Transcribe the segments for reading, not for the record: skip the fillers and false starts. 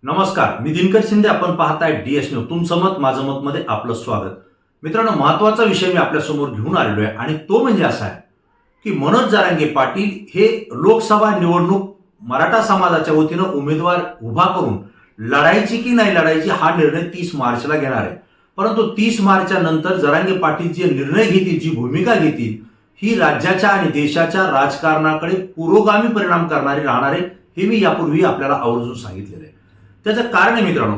नमस्कार, मी दिनकर शिंदे. आपण पाहताय DS न्यूज. तुमचं मत माझं मत मध्ये आपलं स्वागत. मित्रांनो, महत्वाचा विषय मी आपल्या समोर घेऊन आलेलो आहे आणि तो म्हणजे असा आहे की मनोज जरांगे पाटील हे लोकसभा निवडणूक मराठा समाजाच्या वतीनं उमेदवार उभा करून लढायची की नाही लढायची हा निर्णय 30 मार्चला घेणार आहे. परंतु 30 मार्चच्या नंतर जरांगे पाटील जे निर्णय घेतील, जी भूमिका घेतील, ही राज्याच्या आणि देशाच्या राजकारणाकडे पुरोगामी परिणाम करणारी राहणार आहे. हे मी यापूर्वी आपल्याला आवर्जून सांगितलेलं आहे. त्याचं कारण आहे मित्रांनो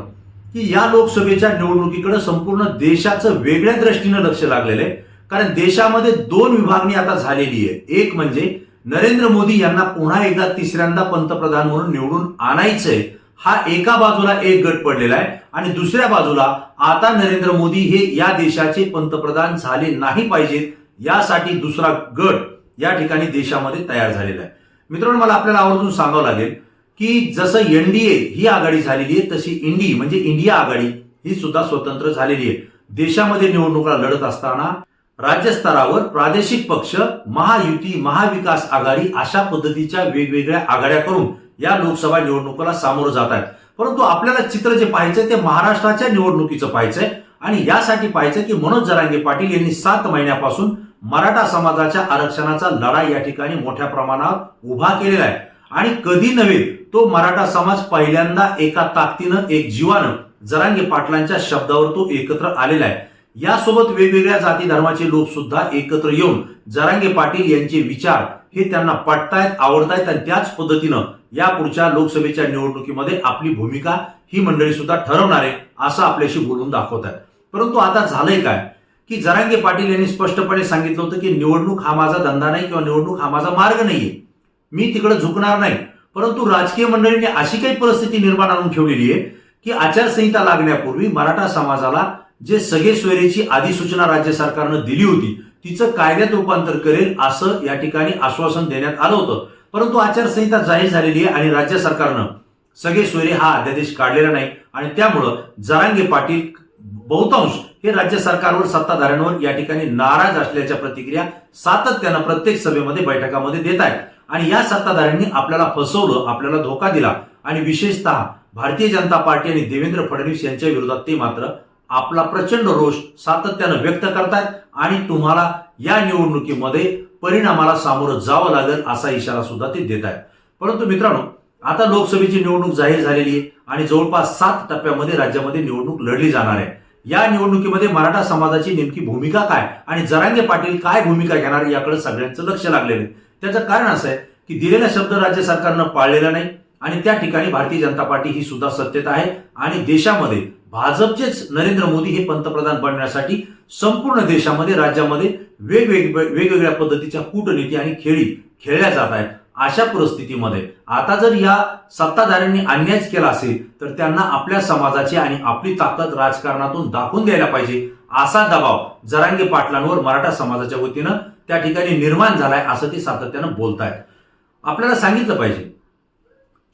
की या लोकसभेच्या निवडणुकीकडे संपूर्ण देशाचं वेगळ्या दृष्टीने लक्ष लागलेलं आहे. कारण देशामध्ये दोन विभागणी आता झालेली आहे. एक म्हणजे नरेंद्र मोदी यांना पुन्हा एकदा तिसऱ्यांदा पंतप्रधान म्हणून निवडून आणायचंय, हा एका बाजूला एक गट पडलेला आहे आणि दुसऱ्या बाजूला आता नरेंद्र मोदी हे या देशाचे पंतप्रधान झाले नाही पाहिजेत यासाठी दुसरा गट या ठिकाणी देशामध्ये तयार झालेला आहे. मित्रांनो, मला आपल्याला आवर्जून सांगावं लागेल की जसं NDA ही आघाडी झालेली आहे तशी इंडी म्हणजे इंडिया आघाडी ही सुद्धा स्वतंत्र झालेली आहे. देशामध्ये निवडणुका लढत असताना राज्य स्तरावर प्रादेशिक पक्ष, महायुती, महाविकास आघाडी अशा पद्धतीच्या वेगवेगळ्या आघाड्या करून या लोकसभा निवडणुकीला सामोरं जात आहेत. परंतु आपल्याला चित्र जे पाहायचंय ते महाराष्ट्राच्या निवडणुकीचं पाहायचंय आणि यासाठी पाहायचंय की मनोज जरांगे पाटील यांनी 7 महिन्यापासून मराठा समाजाच्या आरक्षणाचा लढा या ठिकाणी मोठ्या प्रमाणावर उभा केलेला आहे. आणि कधी नव्हे तो मराठा समाज पहिल्यांदा एका ताकदीनं, एक जीवानं जरांगे पाटलांच्या शब्दावर तो एकत्र आलेला आहे. यासोबत वेगवेगळ्या जाती धर्माचे लोक सुद्धा एकत्र येऊन जरांगे पाटील यांचे विचार हे त्यांना पटतायत, आवडतायत आणि त्याच पद्धतीनं या पुढच्या लोकसभेच्या निवडणुकीमध्ये आपली भूमिका ही मंडळी सुद्धा ठरवणार आहे असं आपल्याशी बोलून दाखवत आहेत. परंतु आता झालंय काय की जरांगे पाटील यांनी स्पष्टपणे सांगितलं होतं की निवडणूक हा माझा धंदा नाही किंवा निवडणूक हा माझा मार्ग नाहीये, मी तिकडे झुकणार नाही. परंतु राजकीय मंडळींनी अशी काही परिस्थिती निर्माण आणून ठेवलेली आहे की आचारसंहिता लागण्यापूर्वी मराठा समाजाला जे सगळे सोयरीची अधिसूचना राज्य सरकारनं दिली होती तिचं कायद्यात रूपांतर करेल असं या ठिकाणी आश्वासन देण्यात आलं होतं. परंतु आचारसंहिता जाहीर झालेली आहे आणि राज्य सरकारनं सगळे सोयरे हा अध्यादेश काढलेला नाही आणि त्यामुळं जरांगे पाटील बहुतांश हे राज्य सरकारवर, सत्ताधाऱ्यांवर या ठिकाणी नाराज असल्याच्या प्रतिक्रिया सातत्यानं प्रत्येक सभेमध्ये, बैठकामध्ये देत आहेत. आणि या सत्ताधाऱ्यांनी आपल्याला फसवलं, आपल्याला धोका दिला आणि विशेषतः भारतीय जनता पार्टी आणि देवेंद्र फडणवीस यांच्या विरोधात ते मात्र आपला प्रचंड रोष सातत्यानं व्यक्त करतायत आणि तुम्हाला या निवडणुकीमध्ये परिणामाला सामोरं जावं लागेल असा इशारा सुद्धा ते देत आहेत. परंतु मित्रांनो, आता लोकसभेची निवडणूक जाहीर झालेली आहे आणि जवळपास 7 टप्प्यामध्ये राज्यामध्ये निवडणूक लढली जाणार आहे. या निवडणुकीमध्ये मराठा समाजाची नेमकी भूमिका काय आणि जरांगे पाटील काय भूमिका घेणार याकडे सगळ्यांचं लक्ष लागलेलं आहे. त्याचं कारण असं आहे की दिलेला शब्द राज्य सरकारनं पाळलेला नाही आणि त्या ठिकाणी भारतीय जनता पार्टी ही सुद्धा सत्तेत आहे आणि देशामध्ये भाजपचेच नरेंद्र मोदी हे पंतप्रधान बनण्यासाठी संपूर्ण देशामध्ये, राज्यामध्ये वेगवेगळ्या पद्धतीच्या कूटनीती आणि खेळी खेळल्या जात आहेत. अशा परिस्थितीमध्ये आता जर या सत्ताधाऱ्यांनी अन्याय केला असेल तर त्यांना आपल्या समाजाची आणि आपली ताकद राजकारणातून दाखवून द्यायला पाहिजे असा दबाव जरांगे पाटलांवर मराठा समाजाच्या वतीनं त्या ठिकाणी निर्माण झालाय असं ते सातत्यानं बोलतायत. आपल्याला सांगितलं पाहिजे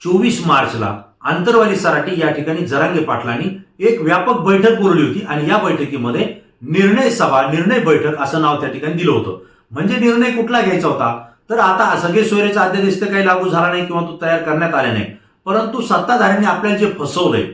24 मार्चला आंतरवाली सराटी या ठिकाणी जरांगे पाटलांनी एक व्यापक बैठक बोलवली होती आणि या बैठकीमध्ये निर्णय सभा, निर्णय बैठक असं नाव त्या ठिकाणी दिलं होतं. म्हणजे निर्णय कुठला घ्यायचा होता तर आता सगळे सोयरेचा अध्यादेश तर काही लागू झाला नाही किंवा तो तयार करण्यात आला नाही. परंतु सत्ताधाऱ्यांनी आपल्याला जे फसवलंय,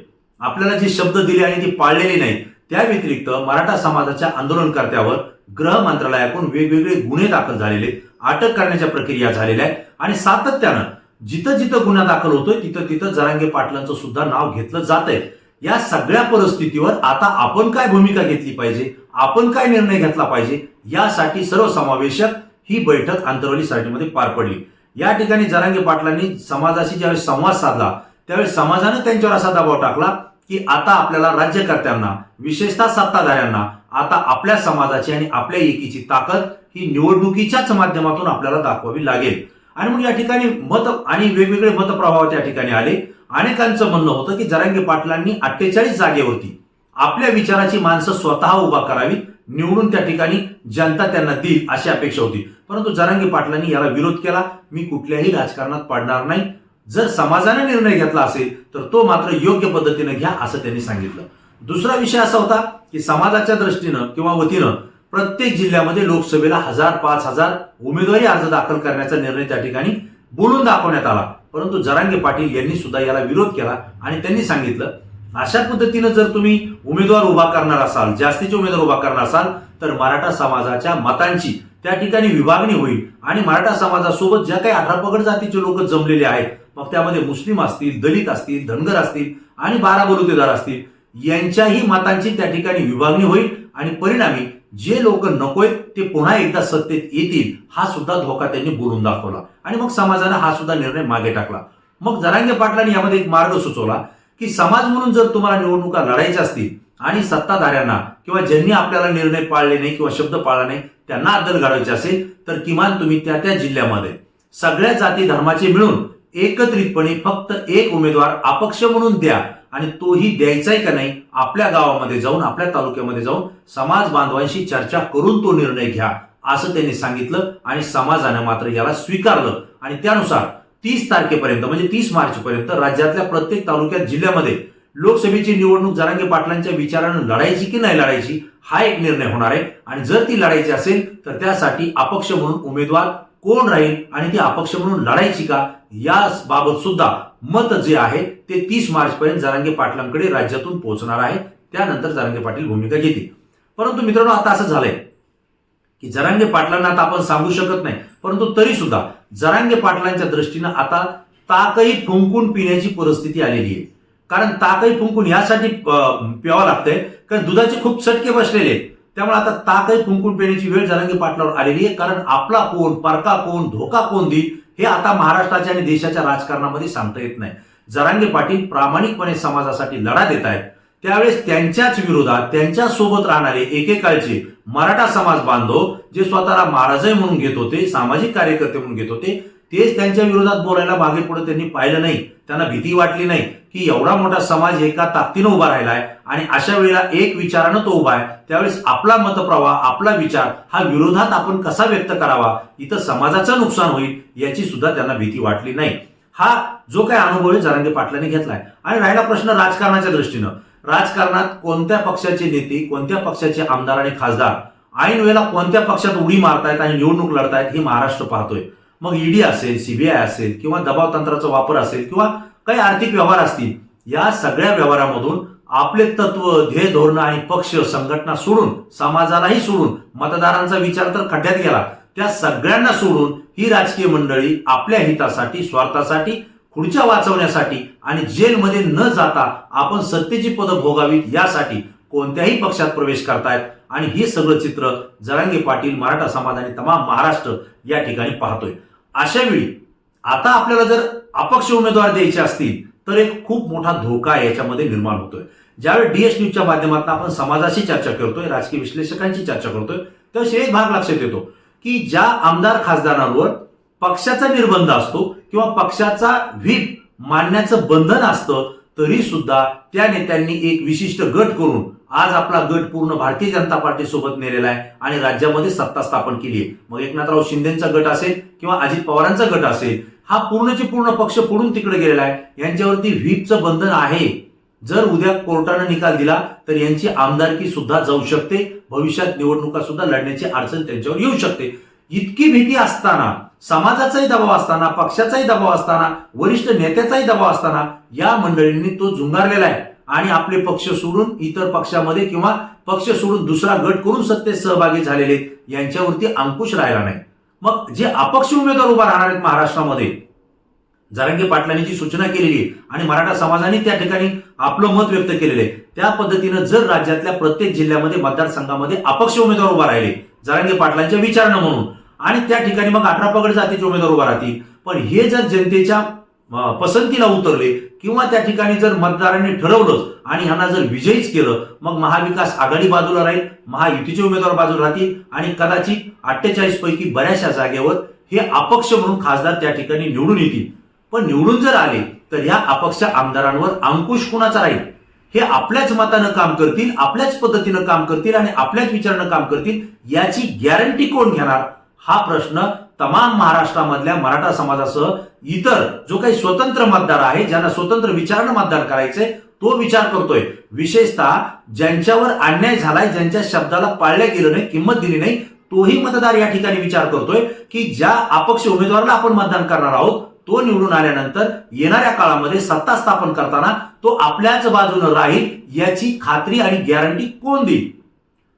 आपल्याला जे शब्द दिले आणि ते पाळलेले नाही, त्या व्यतिरिक्त मराठा समाजाच्या आंदोलनकर्त्यावर गृह मंत्रालयाकडून वेगवेगळे गुन्हे दाखल झालेले, अटक करण्याच्या प्रक्रिया झालेल्या आहेत आणि सातत्यानं जिथं जिथं गुन्हा दाखल होतोय तिथं तिथं जरांगे पाटलांचं सुद्धा नाव घेतलं जात आहे. या सगळ्या परिस्थितीवर आता आपण काय भूमिका घेतली पाहिजे, आपण काय निर्णय घेतला पाहिजे यासाठी सर्वसमावेशक ही बैठक आंतरवाली सराटीमध्ये पार पडली. या ठिकाणी जरांगे पाटलांनी समाजाशी ज्यावेळेस संवाद साधला त्यावेळेस समाजाने त्यांच्यावर असा दबाव टाकला की आता आपल्याला राज्यकर्त्यांना, विशेषतः सत्ताधाऱ्यांना आता आपल्या समाजाची आणि आपल्या एकीची ताकद ही निवडणुकीच्याच माध्यमातून आपल्याला दाखवावी लागेल. आणि मग या ठिकाणी मत आणि वेगवेगळे मतप्रभाव त्या ठिकाणी आले. अनेकांचं म्हणणं होतं की जरांगे पाटलांनी 48 जागेवरती आपल्या विचाराची माणसं स्वतः उभा करावी, निवडून त्या ठिकाणी जनता त्यांना देईल अशी अपेक्षा होती. परंतु जरांगे पाटलांनी याला विरोध केला. मी कुठल्याही राजकारणात पडणार नाही, जर समाजाने निर्णय घेतला असेल तर तो मात्र योग्य पद्धतीने घ्या असं त्यांनी सांगितलं. दुसरा विषय असा होता की समाजाच्या दृष्टीनं किंवा वतीनं प्रत्येक जिल्ह्यामध्ये लोकसभेला 1000-5000 उमेदवारी अर्ज दाखल करण्याचा निर्णय त्या ठिकाणी बोलून दाखवण्यात आला. परंतु जरांगे पाटील यांनी सुद्धा याला विरोध केला आणि त्यांनी सांगितलं, अशा पद्धतीनं जर तुम्ही उमेदवार उभा करणार असाल, जास्तीचे उमेदवार उभा करणार असाल, तर मराठा समाजाच्या मतांची त्या ठिकाणी विभागणी होईल आणि मराठा समाजासोबत ज्या काही 18 पगड जातीचे लोक जमलेले आहेत, मग त्यामध्ये मुस्लिम असतील, दलित असतील, धनगर असतील आणि 12 बलुतेदार असतील, यांच्याही मतांची त्या ठिकाणी विभागणी होईल आणि परिणामी जे लोक नकोय ते पुन्हा एकदा सत्तेत येतील, हा सुद्धा धोका त्यांनी बोलून दाखवला आणि मग समाजाने हा सुद्धा निर्णय मागे टाकला. मग जरांगे पाटलांनी यामध्ये एक मार्ग सुचवला की समाज म्हणून जर तुम्हाला निवडणुका लढायच्या असतील आणि सत्ताधाऱ्यांना किंवा ज्यांनी आपल्याला निर्णय पाळले नाही किंवा शब्द पाळला नाही त्यांना अद्दल घडवायची असेल, तर किमान तुम्ही त्या त्या जिल्ह्यामध्ये सगळ्या जाती धर्माचे मिळून एकत्रितपणे फक्त एक उमेदवार अपक्ष म्हणून द्या आणि तोही द्यायचाय का नाही आपल्या गावामध्ये जाऊन, आपल्या तालुक्यामध्ये जाऊन समाज बांधवांशी चर्चा करून तो निर्णय घ्या, असं त्यांनी सांगितलं आणि समाजाने मात्र याला स्वीकारलं आणि त्यानुसार 30 तारखेपर्यंत म्हणजे 30 मार्च पर्यंत राज्यातल्या प्रत्येक तालुक्यात, जिल्ह्यामध्ये लोकसभेची निवडणूक जरांगे पाटलांच्या विचारानं लढायची की नाही लढायची हा एक निर्णय होणार आहे. आणि जर ती लढायची असेल तर त्यासाठी अपक्ष म्हणून उमेदवार कोण राहील आणि ती अपक्ष म्हणून लढायची का याबाबत सुद्धा मत जे आहे ते 30 मार्च पर्यंत जरांगे पाटलांकडे राज्यातून पोहोचणार आहे. त्यानंतर जरांगे पाटील भूमिका घेतील. परंतु मित्रांनो, आता असं झालंय की जरांगे पाटलांना आता आपण सांगू शकत नाही, परंतु तरी सुद्धा जरांगे पाटलांच्या दृष्टीनं आता ताकही फुंकून पिण्याची परिस्थिती आलेली आहे. कारण ताकही फुंकून यासाठी प्यावं लागतंय कारण दुधाचे खूप चटके बसलेले आहेत. त्यामुळे आता ताकही फुंकून पिण्याची वेळ जरांगे पाटलावर आलेली आहे. कारण आपला कोण, परका कोण, धोका कोण देईल हे आता महाराष्ट्राच्या आणि देशाच्या राजकारणामध्ये सांगता येत नाही. जरांगे पाटील प्रामाणिकपणे समाजासाठी लढा देत आहेत. त्यावेळेस त्यांच्याच विरोधात त्यांच्या सोबत राहणारे एकेकाळचे मराठा समाज बांधव जे स्वतःला महाराज म्हणून घेत होते, सामाजिक कार्यकर्ते म्हणून घेत होते, तेच त्यांच्या विरोधात बोलायला मागे पुढे त्यांनी पाहिलं नाही. त्यांना भीती वाटली नाही की एवढा मोठा समाज एका ताकदीनं उभा राहिलाय आणि अशा वेळेला एक विचारानं तो उभा आहे, त्यावेळेस आपला मतप्रवाह, आपला विचार हा विरोधात आपण कसा व्यक्त करावा, इथं समाजाचं नुकसान होईल याची सुद्धा त्यांना भीती वाटली नाही. हा जो काही अनुभव आहे जरांगे पाटलांनी घेतलाय. आणि राहिला प्रश्न राजकारणाच्या दृष्टीनं, राजकारणात कोणत्या पक्षाचे नेते, कोणत्या पक्षाचे आमदार आणि खासदार ऐन वेळेला कोणत्या पक्षात उडी मारतायत आणि निवडणूक लढतायत हे महाराष्ट्र पाहतोय. मग ईडी असेल, सीबीआय असेल किंवा दबाव तंत्राचा वापर असेल किंवा काही आर्थिक व्यवहार असतील, या सगळ्या व्यवहारामधून आपले तत्व, ध्येय, धोरण आणि पक्ष संघटना सोडून, समाजालाही सोडून, मतदारांचा विचार तर खड्ड्यात गेला, त्या सगळ्यांना सोडून ही राजकीय मंडळी आपल्या हितासाठी, स्वार्थासाठी, खुर्च्या वाचवण्यासाठी आणि जेलमध्ये न जाता आपण सत्तेची पदं भोगावीत यासाठी कोणत्याही पक्षात प्रवेश करतायत. आणि हे सगळं चित्र जरांगे पाटील, मराठा समाज आणि तमाम महाराष्ट्र या ठिकाणी पाहतोय. अशा वेळी आता आपल्याला जर अपक्ष उमेदवार द्यायचे असतील तर एक खूप मोठा धोका याच्यामध्ये निर्माण होतोय. ज्यावेळी डीएस न्यूजच्या माध्यमातून आपण समाजाशी चर्चा करतोय, राजकीय विश्लेषकांची चर्चा करतोय, त्यावेळेस एक भाग लक्षात येतो की ज्या आमदार खासदारांवर पक्षाचा निर्बंध असतो किंवा पक्षाचा व्हीप मानण्याचं बंधन असतं, तरी सुद्धा त्या नेत्यांनी एक विशिष्ट गट करून आज आपला गट पूर्ण भारतीय जनता पार्टी सोबत नेलेला आहे आणि राज्यामध्ये सत्ता स्थापन केली आहे. मग एकनाथराव शिंदेचा गट असेल किंवा अजित पवारांचा गट असेल, हा पूर्णचे पूर्ण पक्ष पुढून तिकडे गेलेला आहे. यांच्यावरती व्हीपचं बंधन आहे. जर उद्या कोर्टाने निकाल दिला तर यांची आमदारकी सुद्धा जाऊ शकते, भविष्यात निवडणुका सुद्धा लढण्याची अडचण त्यांच्यावर येऊ शकते. इतकी भीती असताना, समाजाचाही दबाव असताना, पक्षाचाही दबाव असताना, वरिष्ठ नेत्याचाही दबाव असताना या मंडळींनी तो झुंगारलेला आहे आणि आपले पक्ष सोडून इतर पक्षामध्ये किंवा पक्ष सोडून दुसरा गट करून सत्तेत सहभागी झालेले यांच्यावरती अंकुश राहिला नाही. मग जे अपक्ष उमेदवार उभा राहणार आहेत महाराष्ट्रामध्ये, जरांगे पाटलांनी जी सूचना केलेली आहे आणि मराठा समाजाने त्या ठिकाणी आपलं मत व्यक्त केलेलं आहे, त्या पद्धतीनं जर राज्यातल्या प्रत्येक जिल्ह्यामध्ये, मतदारसंघामध्ये अपक्ष उमेदवार उभा राहिले जरांगे पाटलांच्या विचारणं म्हणून आणि त्या ठिकाणी मग 18 पगड जातीचे उमेदवार उभा राहतील, पण हे जर जनतेच्या पसंतीला उतरले किंवा त्या ठिकाणी जर मतदारांनी ठरवलं आणि ह्यांना जर विजयीच केलं, मग महाविकास आघाडी बाजूला राहील, महायुतीचे उमेदवार बाजूला राहतील आणि कदाचित 48 पैकी बऱ्याचशा जागेवर हे अपक्ष म्हणून खासदार त्या ठिकाणी निवडून येतील. पण निवडून जर आले तर या अपक्ष आमदारांवर अंकुश कुणाचा राहील? हे आपल्याच मतानं काम करतील, आपल्याच पद्धतीनं काम करतील आणि आपल्याच विचारानं काम करतील, याची गॅरंटी कोण घेणार? हा प्रश्न तमाम महाराष्ट्रामधल्या मराठा समाजासह इतर जो काही स्वतंत्र मतदार आहे, ज्यांना स्वतंत्र विचारानं मतदान करायचंय, तो विचार करतोय. विशेषतः ज्यांच्यावर अन्याय झालाय, ज्यांच्या शब्दाला पाळल्या गेलं नाही, किंमत दिली नाही, तोही मतदार या ठिकाणी विचार करतोय की ज्या अपक्ष उमेदवाराला आपण मतदान करणार आहोत तो निवडून आल्यानंतर येणाऱ्या काळामध्ये सत्ता स्थापन करताना तो आपल्याच बाजूने राहील याची खात्री आणि गॅरंटी कोण देईल?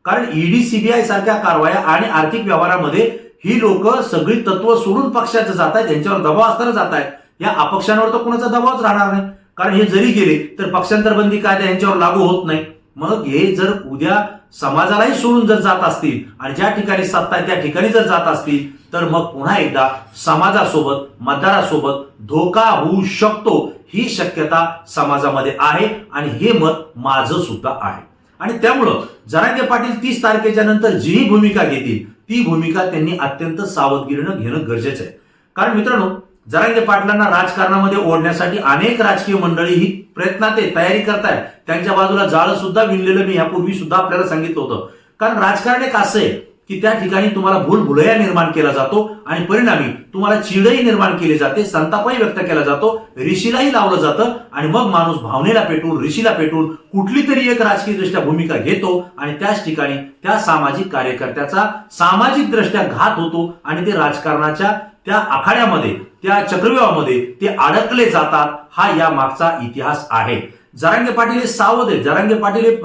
कारण ईडी सीबीआय सारख्या कारवाया आणि आर्थिक व्यवहारामध्ये ही लोक सगळी तत्व सोडून पक्षाचं जात आहेत, त्यांच्यावर दबाव असताना जात आहेत. या अपक्षांवर तर कोणाचा दबावच राहणार नाही, कारण हे जरी गेले तर पक्षांतर बंदी कायदा यांच्यावर लागू होत नाही. मग हे जर उद्या समाजालाही सोडून जर जात असतील आणि ज्या ठिकाणी सत्ता आहे त्या ठिकाणी जर जात असतील तर मग पुन्हा एकदा समाजासोबत मतदारासोबत धोका होऊ शकतो, ही शक्यता समाजामध्ये आहे आणि हे मत माझं सुद्धा आहे. आणि त्यामुळं जरांगे पाटील 30 तारखेच्या नंतर जी भूमिका घेतील ती भूमिका त्यांनी अत्यंत सावधगिरीनं घेणं गरजेचं आहे. कारण मित्रांनो, जरांगे पाटलांना राजकारणामध्ये ओढण्यासाठी अनेक राजकीय मंडळी ही प्रयत्नात तयारी करतायत. त्यांच्या बाजूला जाळं सुद्धा विणलेलं मी यापूर्वी सुद्धा आपल्याला सांगितलं होतं. कारण राजकारण एक असं आहे की त्या ठिकाणी तुम्हाला भूलभुलैया निर्माण केला जातो आणि परिणामी तुम्हाला चिडही निर्माण केली जाते, संतापही व्यक्त केला जातो, ऋषीलाही लावलं जातं आणि मग माणूस भावनेला पेटून ऋषीला पेटून कुठली तरी एक राजकीय दृष्ट्या भूमिका घेतो आणि त्याच ठिकाणी त्या सामाजिक कार्यकर्त्याचा सामाजिक दृष्ट्या घात होतो आणि ते राजकारणाच्या त्या आखाड्यामध्ये त्या चक्रव्यूहामध्ये ते अडकले जातात. हा या मागचा इतिहास आहे. जरांगे पाटील हे सावध आहेत. जरांगे पाटील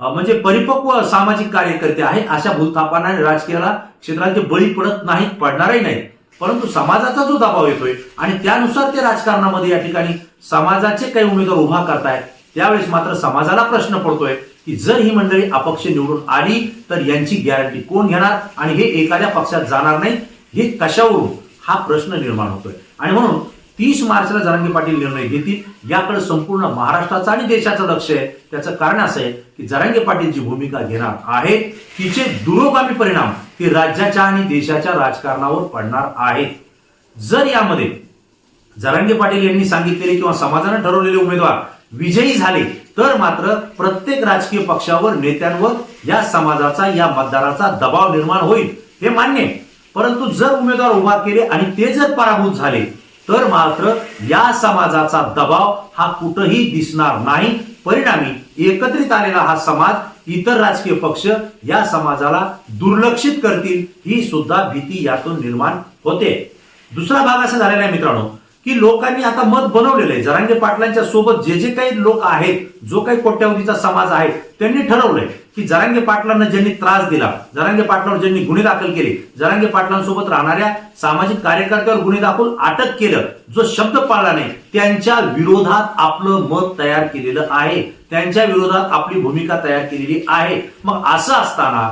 म्हणजे परिपक्व सामाजिक कार्यकर्ते आहे. अशा भूलथापांना आणि राजकीयाला क्षेत्रात ते बळी पडत नाहीत, पडणारही नाहीत. परंतु समाजाचा जो दबाव येतोय आणि त्यानुसार ते राजकारणामध्ये या ठिकाणी समाजाचे काही उमेदवार उभा करतायत, त्यावेळेस मात्र समाजाला प्रश्न पडतोय की जर ही मंडळी अपक्ष निवडून आली तर यांची गॅरंटी कोण घेणार आणि हे एखाद्या पक्षात जाणार नाही, हे कशावरून, हा प्रश्न निर्माण होतोय. आणि म्हणून 30 मार्चला जरांगे पाटील निर्णय घेतील याकडे संपूर्ण महाराष्ट्राचं आणि देशाचं लक्ष आहे. त्याचं कारण असं आहे की जरांगे पाटील जी भूमिका घेणार आहेत तिचे दुरोगामी परिणाम हे राज्याच्या आणि देशाच्या राजकारणावर पडणार आहेत. जर यामध्ये जरांगे पाटील यांनी सांगितलेले किंवा समाजाने ठरवलेले उमेदवार विजयी झाले तर मात्र प्रत्येक राजकीय पक्षावर, नेत्यांवर या समाजाचा, या मतदाराचा दबाव निर्माण होईल, हे मान्य आहे. परंतु जर उमेदवार उभा केले आणि ते जर पराभूत झाले तर मात्र या समाजाचा दबाव हा कुठेही दिसणार नाही. परिणामी एकत्रित आलेला हा समाज, इतर राजकीय पक्ष या समाजाला दुर्लक्षित करतील, ही सुद्धा भीती यातून निर्माण होते. दुसरा भाग असा झालेला आहे मित्रांनो की लोकांनी आता मत बनवलेलं आहे. जरांगे पाटलांच्या सोबत जे जे काही लोक आहेत, जो काही कोट्यावधीचा समाज आहे, त्यांनी ठरवलंय की जरांगे पाटलांना ज्यांनी त्रास दिला, जरांगे पाटलांवर ज्यांनी गुन्हे दाखल केले, जरांगे पाटलांसोबत राहणाऱ्या सामाजिक कार्यकर्त्यावर गुन्हे दाखल अटक केलं, जो शब्द पाळला नाही, त्यांच्या विरोधात आपलं मत तयार केलेलं आहे, त्यांच्या विरोधात आपली भूमिका तयार केलेली आहे. मग असं असताना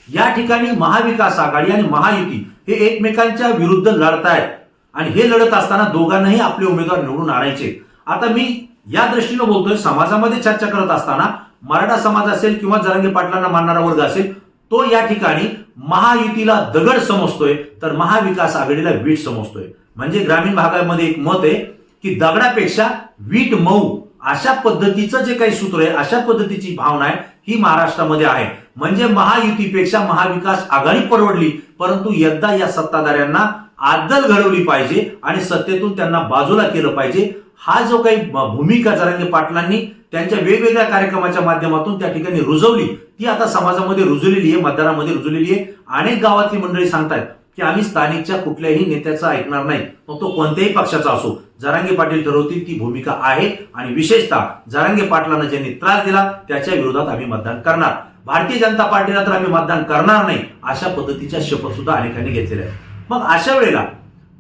या ठिकाणी महाविकास आघाडी आणि महायुती हे एकमेकांच्या विरुद्ध लढतायत आणि हे लढत असताना दोघांनाही आपले उमेदवार निवडून आणायचे. आता मी या दृष्टीने बोलतोय, समाजामध्ये चर्चा करत असताना मराठा समाज असेल किंवा जरांगे पाटलांना मानणारा वर्ग असेल तो या ठिकाणी महायुतीला दगड समजतोय तर महाविकास आघाडीला वीट समजतोय. म्हणजे ग्रामीण भागामध्ये एक मत आहे की दगडापेक्षा वीट मऊ, अशा पद्धतीचं जे काही सूत्र आहे, अशा पद्धतीची भावना आहे ही महाराष्ट्रामध्ये आहे. म्हणजे महायुतीपेक्षा महाविकास आघाडी परवडली, परंतु एकदा या सत्ताधाऱ्यांना आदल घडवली पाहिजे आणि सत्तेतून त्यांना बाजूला केलं पाहिजे. हा जो काही भूमिका जरांगे पाटलांनी त्यांच्या वेगवेगळ्या कार्यक्रमाच्या माध्यमातून त्या ठिकाणी रुजवली, ती आता समाजामध्ये रुजलेली आहे, मतदारामध्ये रुजलेली आहे. अनेक गावातली मंडळी सांगतात की आम्ही स्थानिकच्या कुठल्याही नेत्याचं ऐकणार नाही, मग तो कोणत्याही पक्षाचा असो. जरांगे पाटील ठरवतील ती भूमिका आहे आणि विशेषतः जरांगे पाटलांना ज्यांनी त्रास दिला त्याच्या विरोधात आम्ही मतदान करणार. भारतीय जनता पार्टीला तर आम्ही मतदान करणार नाही, अशा पद्धतीच्या शपथ सुद्धा अनेकांनी घेतलेल्या आहेत. मग अशा वेळेला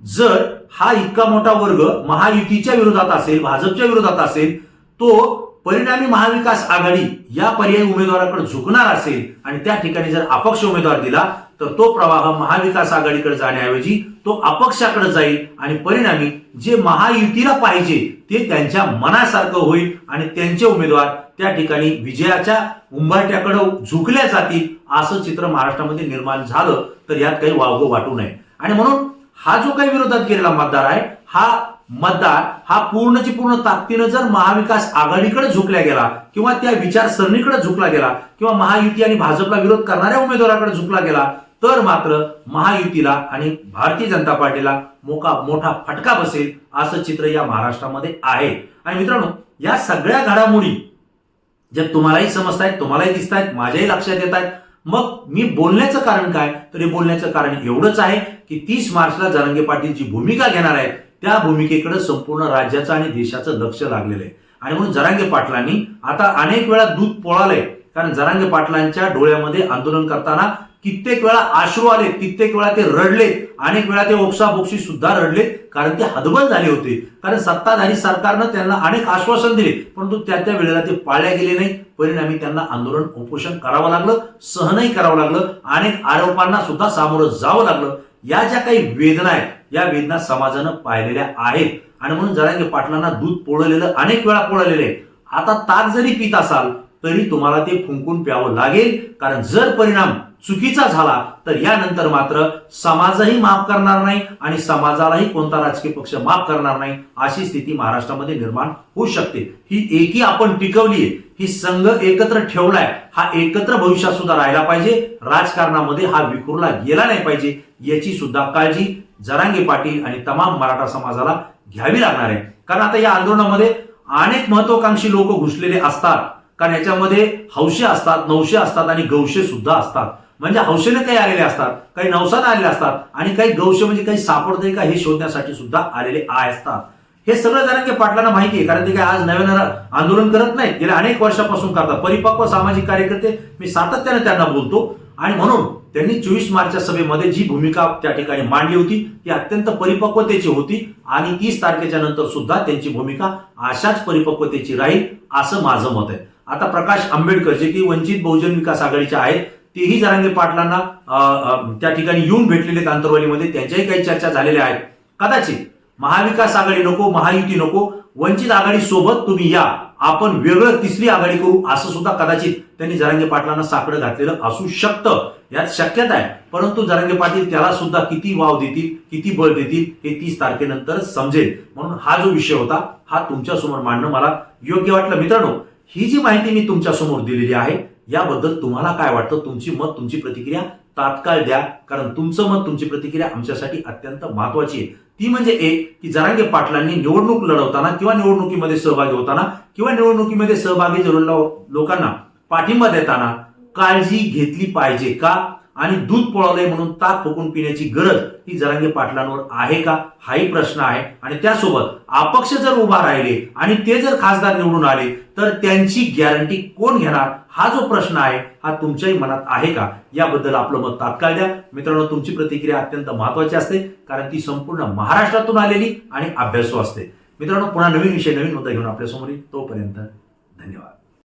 जर हा इतका मोठा वर्ग महायुतीच्या विरोधात असेल, भाजपच्या विरोधात असेल, तो परिणामी महाविकास आघाडी या पर्यायी उमेदवाराकडे झुकणार असेल आणि त्या ठिकाणी जर अपक्ष उमेदवार दिला तर तो प्रवाह महाविकास आघाडीकडे जाण्याऐवजी तो अपक्षाकडे जाईल आणि परिणामी जे महायुतीला पाहिजे ते त्यांच्या मनासारखं होईल आणि त्यांचे उमेदवार त्या ठिकाणी विजयाच्या उंबरठ्याकडे झुकल्या जातील. असं चित्र महाराष्ट्रामध्ये निर्माण झालं तर यात काही वावगं वाटू नये. आणि म्हणून हा जो काही विरोधात केलेला मतदार आहे, हा मतदार हा पूर्णची पूर्ण ताकदीनं जर महाविकास आघाडीकडे झुकला गेला किंवा त्या विचारसरणीकडे झुकला गेला किंवा महायुती आणि भाजपला विरोध करणाऱ्या उमेदवाराकडे झुकला गेला तर मात्र महायुतीला आणि भारतीय जनता पार्टीला मोठा फटका बसेल, असं चित्र या महाराष्ट्रामध्ये आहे. आणि मित्रांनो, या सगळ्या घडामोडी ज्या तुम्हालाही समजतायत, तुम्हालाही दिसतायत, माझ्याही लक्षात येत आहेत, मग मी बोलण्याचं कारण काय, तर हे बोलण्याचं कारण एवढंच आहे की 30 मार्चला जरांगे पाटील जी भूमिका घेणार आहेत त्या भूमिकेकडे संपूर्ण राज्याचं आणि देशाचं लक्ष लागलेलं आहे. आणि म्हणून जरांगे पाटलांनी आता अनेक वेळा दूध पोळालंय, कारण जरांगे पाटलांच्या डोळ्यामध्ये आंदोलन करताना कित्येक वेळा अश्रू आले, कित्येक वेळा ते रडले, अनेक वेळा ते ओक्साबोक्शी सुद्धा रडले, कारण ते हतबल झाले होते. कारण सत्ताधारी सरकारनं त्यांना अनेक आश्वासन दिले, परंतु त्या वेळेला ते पाळल्या गेले नाही. परिणामी त्यांना आंदोलन उपोषण करावं लागलं, सहनही करावं लागलं, अनेक आरोपांना सुद्धा सामोरं जावं लागलं. या ज्या काही वेदना आहेत या वेदना समाजानं पाहिलेल्या आहेत. आणि म्हणून जरांगे पाटलांना दूध पोळलेलं अनेक वेळा पोळलेलं आहे. आता ताक जरी पित असाल तरी तुम्हाला ते फुंकून प्यावं लागेल, कारण जर परिणाम चुकीचा झाला तर यानंतर मात्र समाजही माफ करणार नाही आणि समाजालाही कोणता राजकीय पक्ष माफ करणार नाही, अशी स्थिती महाराष्ट्रामध्ये निर्माण होऊ शकते. ही एकी आपण टिकवलीये, ही संघ एकत्र ठेवलाय, हा एकत्र भविष्यात सुद्धा राहिला पाहिजे. राजकारणामध्ये हा विखुरला गेला नाही पाहिजे, याची सुद्धा काळजी जरांगे पाटील आणि तमाम मराठा समाजाला घ्यावी लागणार आहे. कारण आता या आंदोलनामध्ये अनेक महत्वाकांक्षी लोक घुसलेले असतात, कारण याच्यामध्ये हौशे असतात, नवशे असतात आणि गौशे सुद्धा असतात. म्हणजे हौशेने काही आलेले असतात, काही नवसाने आलेले असतात आणि काही गौशे म्हणजे काही सापडते का हे शोधण्यासाठी सुद्धा आलेले असतात. हे सगळं जरांगे पाटलांना माहिती आहे, कारण ते काय आज नवीन आंदोलन करत नाहीत, गेल्या अनेक वर्षापासून करतात. परिपक्व सामाजिक कार्यकर्ते, मी सातत्याने त्यांना बोलतो. आणि म्हणून त्यांनी 24 मार्चच्या सभेमध्ये जी भूमिका त्या ठिकाणी मांडली होती ती अत्यंत परिपक्वतेची होती आणि 30 तारखेच्या नंतर सुद्धा त्यांची भूमिका अशाच परिपक्वतेची राहील असं माझं मत आहे. आता प्रकाश आंबेडकर जे की वंचित बहुजन विकास आघाडीचे आहेत, तेही जरांगे पाटलांना त्या ठिकाणी येऊन भेटलेले कांतरवालीमध्ये, त्यांच्याही काही चर्चा झालेल्या आहेत. कदाचित महाविकास आघाडी नको, महायुती नको, वंचित आघाडी सोबत तुम्ही या, आपण वेगळं तिसरी आघाडी करू, असं सुद्धा कदाचित त्यांनी जरांगे पाटलांना साकडं घातलेलं असू शकतं, यात शक्यता आहे. परंतु जरांगे पाटील त्याला सुद्धा किती वाव देतील, किती बळ देतील हे 30 तारखेनंतर समजेल. म्हणून हा जो विषय होता हा तुमच्या समोर मांडणं मला योग्य वाटलं. मित्रांनो, ही जी माहिती मी तुमच्या समोर दिलेली आहे याबद्दल तुम्हाला काय वाटतं, तुमची मत, तुमची प्रतिक्रिया तात्काळ द्या, कारण तुमचं मत, तुमची प्रतिक्रिया आमच्यासाठी अत्यंत महत्वाची आहे. ती म्हणजे एक की जरांगे पाटलांनी निवडणूक लढवताना किंवा निवडणुकीमध्ये सहभागी होताना किंवा निवडणुकीमध्ये सहभागी झालेल्या लोकांना पाठिंबा देताना काळजी घेतली पाहिजे का, आणि दूध पोळवलंय म्हणून ताक फुकून पिण्याची गरज ही जरांगे पाटलांवर आहे का, हाही प्रश्न आहे. आणि त्यासोबत अपक्ष जर उभा राहिले आणि ते जर खासदार निवडून आले तर त्यांची गॅरंटी कोण घेणार, हा जो प्रश्न आहे हा तुमच्याही मनात आहे का, याबद्दल आपलं मत तात्काळ द्या. मित्रांनो, तुमची प्रतिक्रिया अत्यंत महत्वाची असते, कारण ती संपूर्ण महाराष्ट्रातून आलेली आणि अभ्यासू असते. मित्रांनो, पुन्हा नवीन विषय, नवीन मुद्दा घेऊन आपल्यासमोर येईल. तोपर्यंत धन्यवाद.